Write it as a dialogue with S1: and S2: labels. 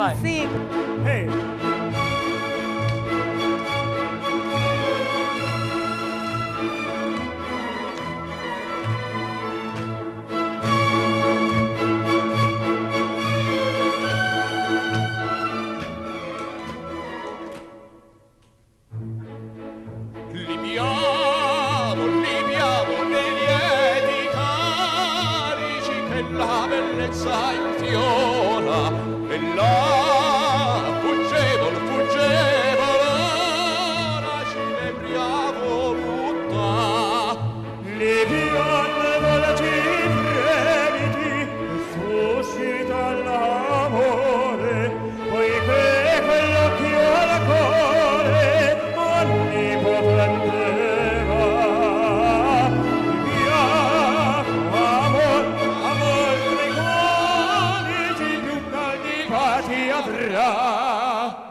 S1: Vai.
S2: Sì.
S3: Hey.
S4: Libiamo nei lieti carici che la bellezza infiora e là fuggevol ora ci leviamo voluta.
S3: Libiam volati fremiti suscita l'amore poiché quell'occhio al cuore onnipotente va. Libiamo amor nei conici più caldi baci avrà.